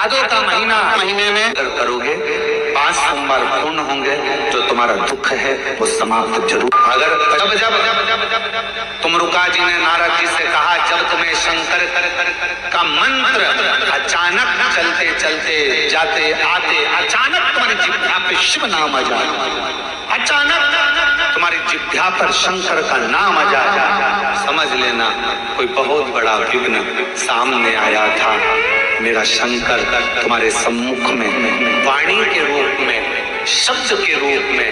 भादों का महीने में अगर करोगे 5 सोमवार पूर्ण होंगे, जो तुम्हारा दुख है वो समाप्त जरूर। अगर जब तुमरुका जी ने नारद जी से कहा, जब तुम्हें शंकर का मंत्र अचानक चलते चलते जाते आते अचानक तुम्हारी जिह्वा पे शिव नाम आ जाए, अचानक तुम्हारी जिह्वा पर शंकर का नाम आ जाए, समझ लेना कोई बहुत बड़ा विघ्न सामने आया था। मेरा शंकर तुम्हारे सम्मुख में वाणी के रूप में, शब्द के रूप में,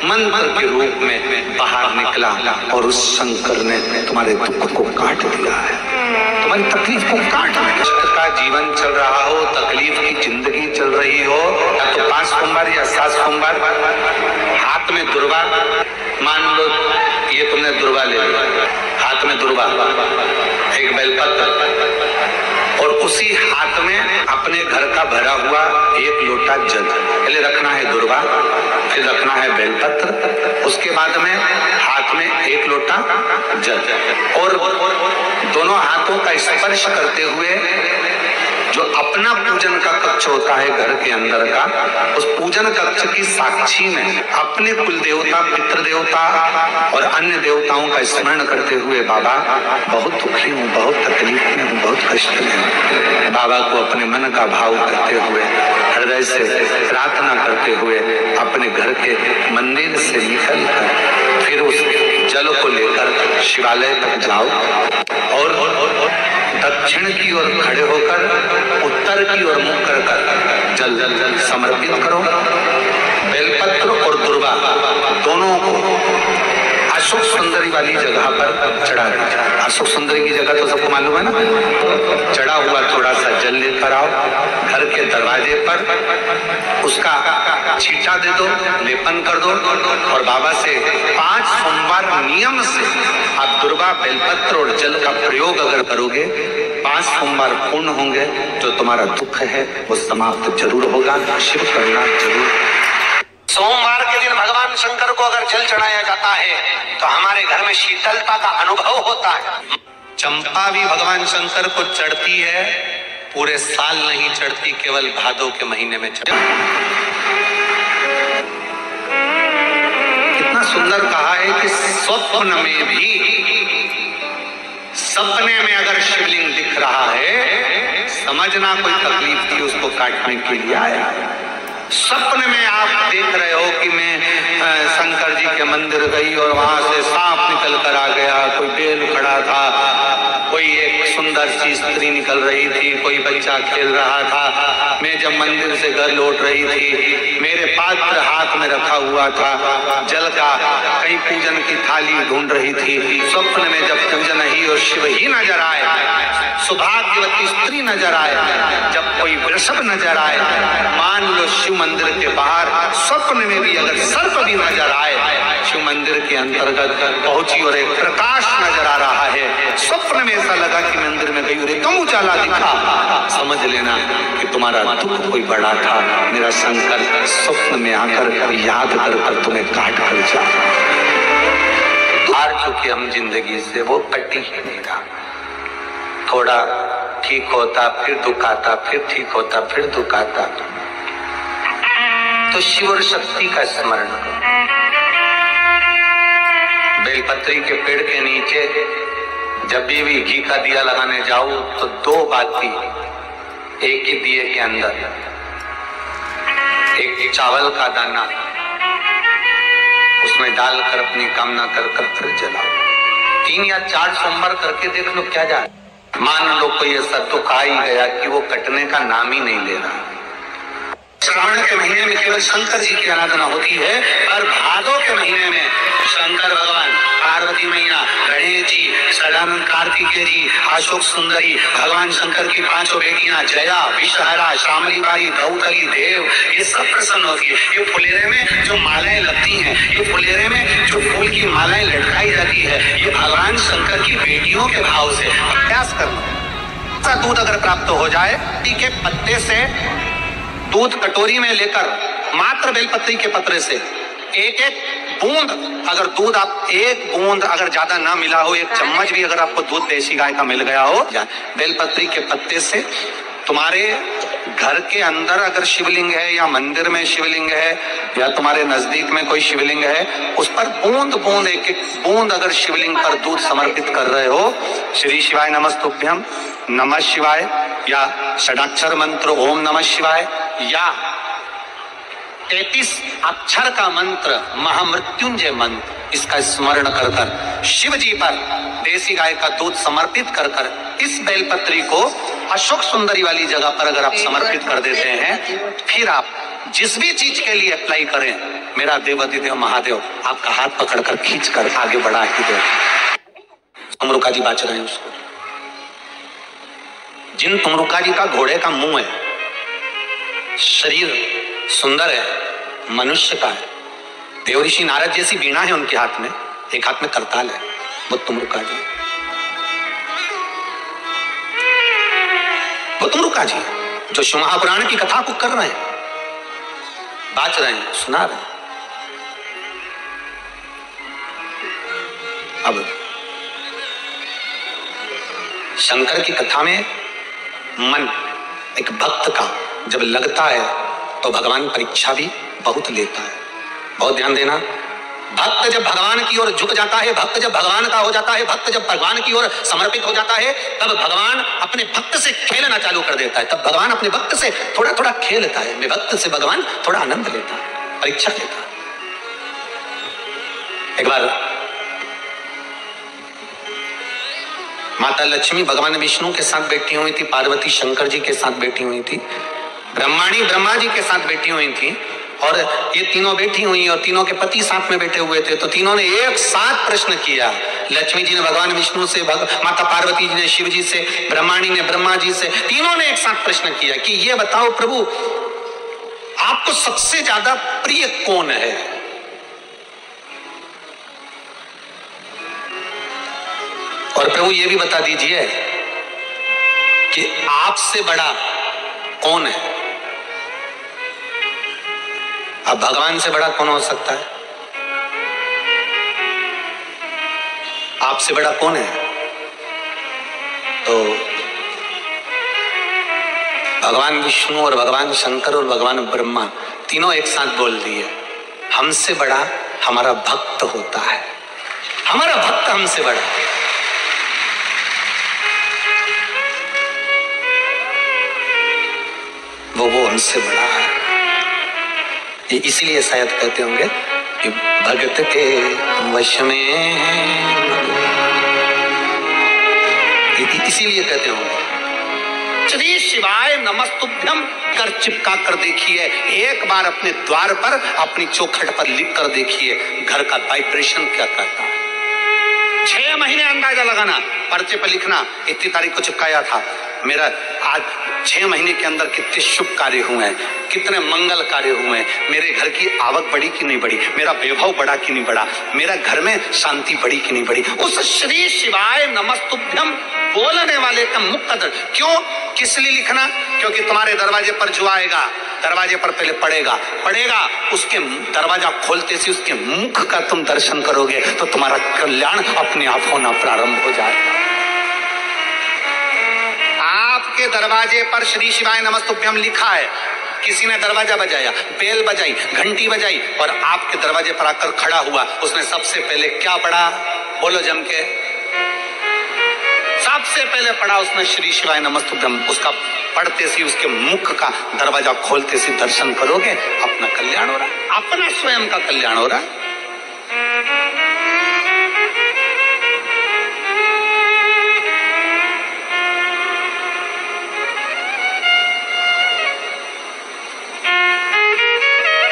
मंत्र के रूप में बाहर निकला और उस शंकर ने तुम्हारे दुख को काट दिया है, तुम्हारी तकलीफ को काट दिया। का जीवन चल रहा हो, तकलीफ की जिंदगी चल रही हो, या तो 5 सोमवार या 7 सोमवार, हाथ में दुर्वा, मान लो ये तुमने दुर्वा ले लिया, हाथ में दुर्वा, एक बेलपत्र, और उसी हाथ में अपने घर का भरा हुआ 1 लोटा जल, पहले रखना है दुर्वा, फिर रखना है बेलपत्र, उसके बाद में हाथ में 1 लोटा जल, और दोनों हाथों का स्पर्श करते हुए जो अपना पूजन का कक्ष होता है घर के अंदर का, उस पूजन कक्ष की साक्षी में अपने कुल देवता, पितृ देवता और अन्य देवताओं का स्मरण करते हुए, बाबा बहुत दुखी हूँ, बहुत तकलीफ में हूँ, बहुत कष्ट में हूँ, बाबा को अपने मन का भाव करते हुए, हृदय से प्रार्थना करते हुए अपने घर के मंदिर से निकल कर फिर उस जल को लेकर शिवालय तक जाओ और दक्षिण की ओर खड़े होकर उत्तर की ओर मुख कर जल समर्पित करो। बेलपत्र और दुर्वा दोनों को अशोक सुंदरी वाली जगह पर चढ़ा दीजिए। अशोक सुंदरी की जगह तो सबको मालूम है ना, चढ़ा हुआ थोड़ा सा जल लेकर आओ, घर के दरवाजे पर उसका छींटा दे दो, लेपन कर दो, और बाबा से 5 सोमवार नियम से आप दुर्वा, बेलपत्र और जल का प्रयोग अगर करोगे, 5 सोमवार पूर्ण होंगे, जो तुम्हारा दुख है वो समाप्त जरूर होगा। शिव करना जरूर। सोमवार के दिन भगवान शंकर को अगर जल चढ़ाया जाता है तो हमारे घर में शीतलता का अनुभव होता है। चंपा भी भगवान शंकर को चढ़ती है, पूरे साल नहीं चढ़ती, केवल भादों के महीने में चढ़ती। कितना सुंदर कहा है कि स्वप्न में भी, सपने में अगर शिवलिंग दिख रहा है, समझना कोई तकलीफ थी उसको काटने के लिए आया। सपने में आप देख रहे हो कि मैं शंकर जी के मंदिर गई और वहां से सांप निकल कर आ गया, कोई बेल खड़ा था, कोई एक सुंदर सी स्त्री निकल रही थी, कोई बच्चा खेल रहा था, मैं जब मंदिर से घर लौट रही थी, मेरे पात्र हाथ में रखा हुआ था जल का, कहीं पूजन की थाली ढूंढ रही थी। स्वप्न में जब पूजन ही और शिव ही नजर आए, सौभाग्यवती स्त्री नजर आए, जब कोई वृषभ नजर आए, मान लो शिव मंदिर के बाहर स्वप्न में भी अगर सर्प भी नजर आए, शिव मंदिर के अंतर्गत पहुंची और एक प्रकाश नजर आ रहा है, स्वप्न में ऐसा लगा कि मंदिर में गई और एकदम उजाला दिखा, समझ लेना कि तुम्हारा दुख कोई बड़ा था, मेरा शंकर स्वप्न में आकर याद कर तुम्हें काट कर जा। हार चुके हम जिंदगी से, वो कटी ही नहीं रहा। थोड़ा ठीक होता फिर दुख आता, फिर ठीक होता फिर दुख आता। तो शिव और शक्ति का स्मरण करो। बेलपत्री के पेड़ के नीचे जब भी घी का दिया लगाने जाओ तो 2 बाती एक ही दिए के अंदर, एक चावल का दाना उसमें डालकर अपनी कामना कर फिर जलाओ। 3 या 4 सोमवार करके देख लो क्या जाए। मान लो कोई ऐसा दुख आ ही गया कि वो कटने का नाम ही नहीं ले रहा। श्रावण के महीने में केवल शंकर जी की आराधना होती है, और भादों के महीने में शंकर भगवान, पार्वती मैया, गणेश जी, सदानंद कार्तिकेय जी, अशोक सुंदरी, भगवान शंकर की 5 बेटियां जया, विषहरा, श्यामली बाई, गौतली, देव, ये सब प्रसन्न होती है। ये फुलेरे में जो मालाएं लगती हैं, ये फुलेरे में जो फूल की मालाएं लटकाई जाती है, ये भगवान शंकर की बेटियों के भाव से प्रयास करना। दूध अगर प्राप्त हो जाए, के पत्ते से दूध कटोरी में लेकर मात्र बेलपत्री के पत्रे से एक बूंद, अगर दूध आप 1 बूंद अगर ज्यादा ना मिला हो, 1 चम्मच भी अगर आपको दूध देसी गाय का मिल गया हो, बेलपत्री के पत्ते से तुम्हारे घर के अंदर अगर शिवलिंग है या मंदिर में शिवलिंग है या तुम्हारे नजदीक में कोई शिवलिंग है, उस पर बूंद बूंद एक एक बूंद अगर शिवलिंग पर दूध समर्पित कर रहे हो, श्री शिवाय नमस्तुभ्यम, नमः शिवाय या षडाक्षर मंत्र ओम नमः शिवाय या 33 अक्षर का मंत्र महामृत्युंजय मंत्र, इसका स्मरण कर कर शिव जी पर देसी गाय का दूध समर्पित कर कर इस बेलपत्री को अशोक सुंदरी वाली जगह पर अगर आप समर्पित कर देते हैं, फिर आप जिस भी चीज के लिए अप्लाई करें, मेरा देवाधिदेव महादेव आपका हाथ पकड़कर खींच कर आगे बढ़ा ही दे। तुमरुका जी बाच रहे हैं उसको, जिन तुमरुका जी का घोड़े का मुंह है, शरीर सुंदर है, मनुष्य का है, देवऋषि नारद जैसी वीणा है उनके हाथ में, एक हाथ में करताल है, वो तुमरुका जी, वो तुमरुका जी जो शिव महापुराण की कथा को कर रहे हैं, बाच रहे हैं, सुना रहे हैं। अब शंकर की कथा में मन एक भक्त का जब लगता है तो भगवान परीक्षा भी बहुत लेता है। बहुत ध्यान देना, भक्त जब भगवान की ओर झुक जाता है, भक्त जब भगवान का हो जाता है, भक्त जब भगवान की ओर समर्पित हो जाता है, तब भगवान अपने भक्त से खेलना चालू कर देता है। तब भगवान अपने भक्त से थोड़ा थोड़ा खेलता है, मेरे भक्त से भगवान थोड़ा आनंद लेता है, परीक्षा लेता है। एक बार माता लक्ष्मी भगवान विष्णु के साथ बैठी हुई थी, पार्वती शंकर जी के साथ बैठी हुई थी, ब्रह्माणी ब्रह्मा जी के साथ बैठी हुई थी, और ये तीनों बैठी हुई और तीनों के पति साथ में बैठे हुए थे। तो तीनों ने एक साथ प्रश्न किया, लक्ष्मी जी ने भगवान विष्णु से, माता पार्वती जी ने शिव जी से, ब्रह्माणी ने ब्रह्मा जी से, तीनों ने एक साथ प्रश्न किया कि ये बताओ प्रभु, आपको सबसे ज्यादा प्रिय कौन है? और प्रभु ये भी बता दीजिए कि आपसे बड़ा कौन है? अब भगवान से बड़ा कौन हो सकता है? आपसे बड़ा कौन है? तो भगवान विष्णु और भगवान शंकर और भगवान ब्रह्मा तीनों एक साथ बोल दिए, हमसे बड़ा हमारा भक्त होता है, हमारा भक्त हमसे बड़ा। वो हमसे बड़ा है। इसीलिए शायद कहते होंगे कि भगत के वश में, इसीलिए कहते होंगे श्री शिवाय नमस्तुभ्यम कर चिपका कर देखिए, एक बार अपने द्वार पर अपनी चौखट पर लिख कर देखिए, घर का वाइब्रेशन क्या करता है। 6 महीने अंदाजा लगाना, पर्चे पर लिखना, इतनी तारीख को चिपकाया था, मेरा आज 6 महीने के अंदर कितने शुभ कार्य हुए हैं, कितने मंगल कार्य हुए हैं, मेरे घर की आवक बढ़ी कि नहीं बढ़ी, मेरा वैभव बढ़ा कि नहीं बढ़ा, मेरा घर में शांति बढ़ी कि नहीं बढ़ी। उस श्री शिवाय नमस्तुभ्यम बोलने वाले का मुख कदर क्यों, किस लिए लिखना? क्योंकि तुम्हारे दरवाजे पर जो आएगा, दरवाजे पर पहले पड़ेगा, उसके दरवाजा खोलते से उसके मुख का तुम दर्शन करोगे तो तुम्हारा कल्याण अपने आप होना प्रारंभ हो जाएगा। आपके दरवाजे पर श्री शिवाय नमस्तुभ्यम लिखा है, किसी ने दरवाजा बजाया, बेल बजाई, घंटी बजाई और आपके दरवाजे पर आकर खड़ा हुआ, उसने सबसे पहले क्या पढ़ा? बोलो जम के। सबसे पहले पढ़ा उसने श्री शिवाय नमस्तुभ्यम। उसका पढ़ते से उसके मुख का दरवाजा खोलते से दर्शन करोगे, अपना कल्याण हो रहा है, अपना स्वयं का कल्याण हो रहा है।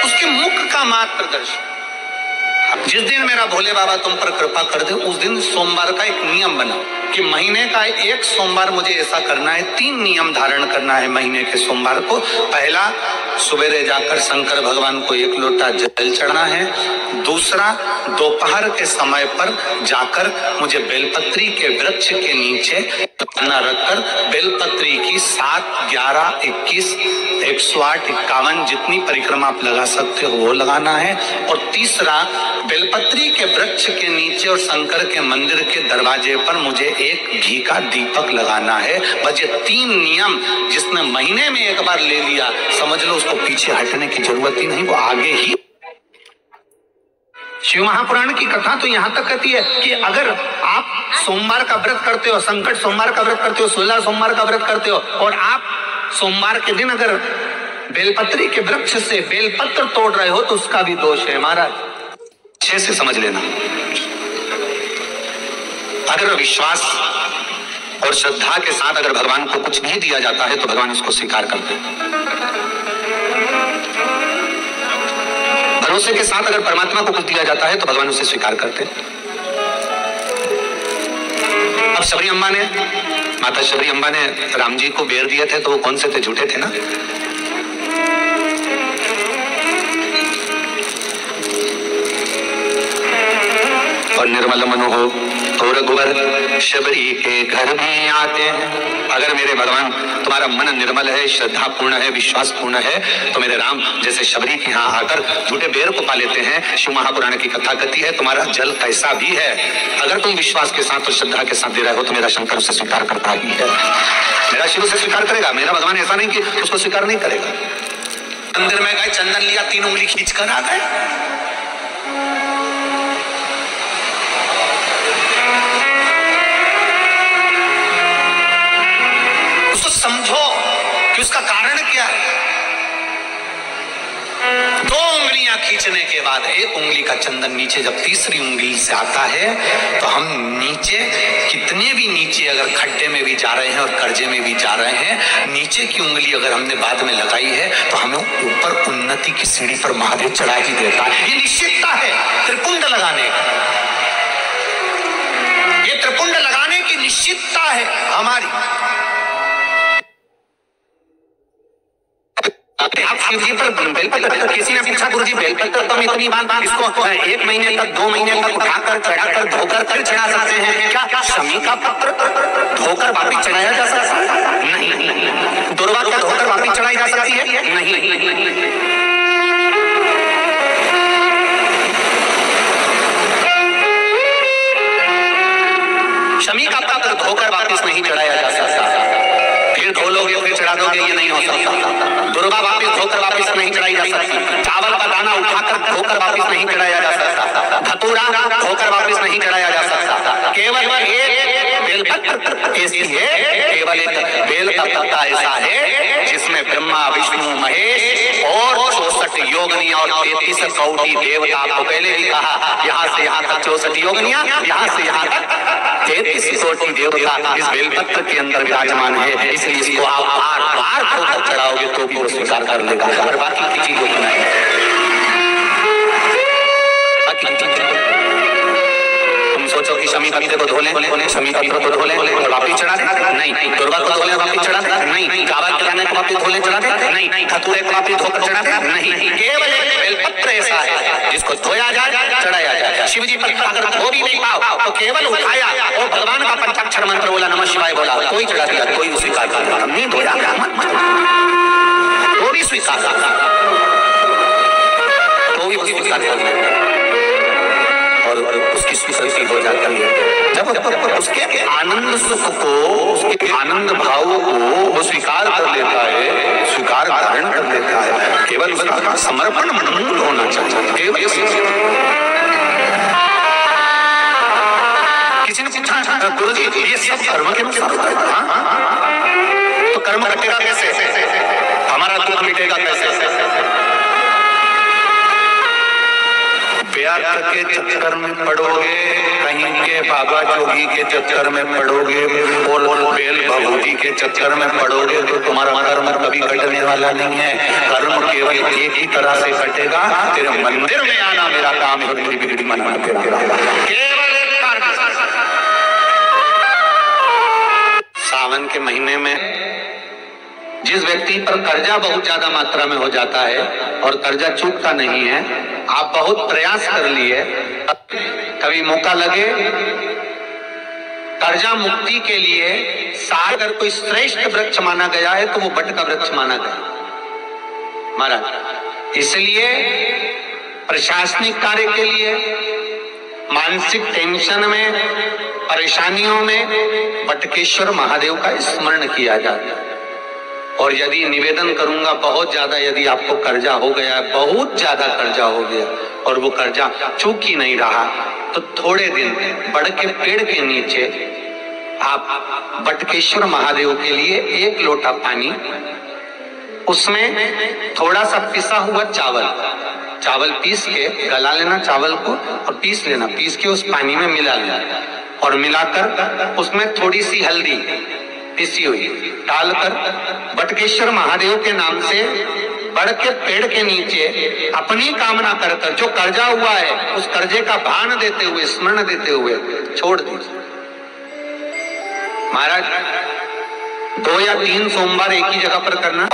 उसके मुख का मात्र दर्शन। जिस दिन मेरा भोले बाबा तुम पर कृपा कर दे, उस दिन सोमवार का एक नियम बनाओ कि महीने का एक सोमवार मुझे ऐसा करना है, 3 नियम धारण करना है महीने के सोमवार को। पहला, सवेरे जाकर शंकर भगवान को 1 लोटा जल चढ़ना है। दूसरा, दोपहर के समय पर जाकर मुझे बेलपत्री के वृक्ष के नीचे न रखकर बेलपत्री की 7, 11, 21, 108, 51 जितनी परिक्रमा आप लगा सकते हो वो लगाना है। और तीसरा, बेलपत्री के वृक्ष के नीचे और शंकर के मंदिर के दरवाजे पर मुझे एक घी का दीपक लगाना है। बस ये 3 नियम जिसने महीने में एक बार ले लिया, समझ लो उसको पीछे हटने की जरूरत ही नहीं, वो आगे ही। शिव महापुराण की कथा तो यहां तक कहती है कि अगर आप सोमवार का व्रत करते हो, संकट सोमवार का व्रत करते हो, 16 सोमवार का व्रत करते हो, और आप सोमवार के दिन अगर बेलपत्री के वृक्ष से बेलपत्र तोड़ रहे हो तो उसका भी दोष है महाराज। अच्छे से समझ लेना। अगर विश्वास और श्रद्धा के साथ अगर भगवान को कुछ भी दिया जाता है तो भगवान उसको स्वीकार करते हैं। भरोसे के साथ अगर परमात्मा को कुछ दिया जाता है तो भगवान उसे स्वीकार करते हैं। अब शबरी अम्बा ने, माता शबरी अम्बा ने राम जी को बेर दिए थे तो वो कौन से थे? झूठे थे ना। और निर्मल मन हो तो रघुवर शबरी के घर में आते हैं। अगर मेरे भगवान तुम्हारा मन निर्मल है, श्रद्धा पूर्ण है, विश्वास पूर्ण है, तो मेरे राम जैसे शबरी के यहाँ आकर झूठे बेर को पा लेते हैं। शिव महापुराण की कथा कहती है तुम्हारा जल कैसा भी है, अगर तुम विश्वास के साथ और श्रद्धा के साथ दे रहे हो तो मेरा शंकर उसे स्वीकार करता ही है। मेरा शिव उसे स्वीकार करेगा। मेरा भगवान ऐसा नहीं कि उसको स्वीकार नहीं करेगा। मंदिर में गए, चंदन लिया, 3 उंगली खींच कर आ गए। समझो कि उसका कारण क्या है। 2 उंगलियां खींचने के बाद 1 उंगली का चंदन नीचे जब तीसरी उंगली से आता है तो हम नीचे, कितने भी नीचे अगर खड्डे में भी जा रहे हैं और कर्जे में भी जा रहे हैं, नीचे की उंगली अगर हमने बाद में लगाई है तो हमें ऊपर उन्नति की सीढ़ी पर महादेव चढ़ा ही देता है। ये निश्चितता है त्रिपुंड लगाने की। ये त्रिपुंड लगाने की निश्चितता है हमारी। बेलपत्र, किसी ने पूछा गुरुजी बेलपत्र तो हम इतनी बात इसको 1 महीने तक, 2 महीने तक उठाकर, चढ़ाकर, धोकर कर चढ़ा सकते हैं क्या? शमी का पत्र धोकर वापिस चढ़ाया जा सकता है? नहीं। दुर्वा क्या धोकर वापिस चढ़ाई जा सकती है? नहीं। शमी का पत्र धोकर वापिस नहीं चढ़ाया जा सकता। फिर धो लोगे फिर चढ़ा दोगे, ये नहीं हो सकता। दुर्वा वापिस धोकर वापिस नहीं चढ़ाई जा सकती। चावल का दाना उठाकर धोकर वापिस नहीं चढ़ाया जा सकता। धतूरा धोकर वापिस नहीं चढ़ाया जा सकता। केवल एक बेलपत्र ऐसी है, केवल एक बेल का पत्ता ऐसा है जिसमें ब्रह्मा, विष्णु, महेश और 64 योगिनी और 33 कौटी देवता, आपको पहले भी कहा, यहाँ से यहाँ तक 64 योगिनियां, यहाँ से यहाँ तक 33 कौटी देवता इस बेलपत्र के अंदर विराजमान है। इसलिए इसको आप बार बार धोकर चढ़ाओगे तो भी वो स्वीकार कर लेगा। और बाकी की चीज होती है, तुम सोचो कि शमी पत्ते को धो लें, शमी पत्र को धो लें और वापिस चढ़ा दें? नहीं। दुर्वा को धो लें वापिस चढ़ा दें? नहीं। चावल के दाने को वापिस धो लें चढ़ा दें? नहीं। धतूरे को वापिस धोकर चढ़ा दें? नहीं। केवल एक बेलपत्र ऐसा है जिसको धोया जाए, चढ़ाया जाए। शिव जी पत्र अगर धो भी नहीं पाओ तो केवल उठाया और भगवान का पंचाक्षर मंत्र बोला, नमः शिवाय बोला, कोई चढ़ा दिया, कोई स्वीकार कर दिया। नहीं धोया वो भी स्वीकार करता, वो भी स्वीकार करता और उसकी स्वीकृति हो जाती है। जब उसके आनंद सुख को, उसके आनंद भाव को वो स्वीकार कर लेता है, स्वीकार धारण कर लेता है। केवल उसका समर्पण मूल होना चाहिए। केवल किसी ने पूछा गुरुजी ये सब कर्म के अनुसार होता है, तो कर्म कटेगा कैसे, हमारा दुख मिटेगा कैसे? व्यर्थ के चक्कर में पड़ोगे, कहीं के बाबा जोगी के चक्कर में पड़ोगे और बेल भभूति के चक्कर में पड़ोगे तो तुम्हारा कर्म कभी कटने वाला नहीं है। कर्म केवल एक ही तरह से कटेगा, तेरे मंदिर में आना मेरा काम है, तेरी बिगड़ी मन में केवल एक कार्य। सावन के महीने में जिस व्यक्ति पर कर्जा बहुत ज्यादा मात्रा में हो जाता है और कर्जा चूकता नहीं है, आप बहुत प्रयास कर लिए, कभी मौका लगे कर्जा मुक्ति के लिए अगर कोई श्रेष्ठ वृक्ष माना गया है तो वो बट का वृक्ष माना गया महाराज। इसलिए प्रशासनिक कार्य के लिए, मानसिक टेंशन में, परेशानियों में बटकेश्वर महादेव का स्मरण किया जाता है। और यदि निवेदन करूंगा बहुत ज्यादा, यदि आपको कर्जा हो गया है, बहुत ज्यादा कर्जा हो गया और वो कर्जा चूक ही नहीं रहा, तो थोड़े दिन बड़ के पेड़ के नीचे आप बटकेश्वर महादेव के लिए 1 लोटा पानी, उसमें थोड़ा सा पिसा हुआ चावल पीस के गला लेना, चावल को और पीस लेना, पीस के उस पानी में मिला लेना और मिलाकर उसमें थोड़ी सी हल्दी पिसी हुई डालकर बटकेश्वर महादेव के नाम से बड़ के पेड़ के नीचे अपनी कामना कर जो कर्जा हुआ है उस कर्जे का भान देते हुए, स्मरण देते हुए छोड़ दीजिए महाराज। 2 या 3 सोमवार एक ही जगह पर करना।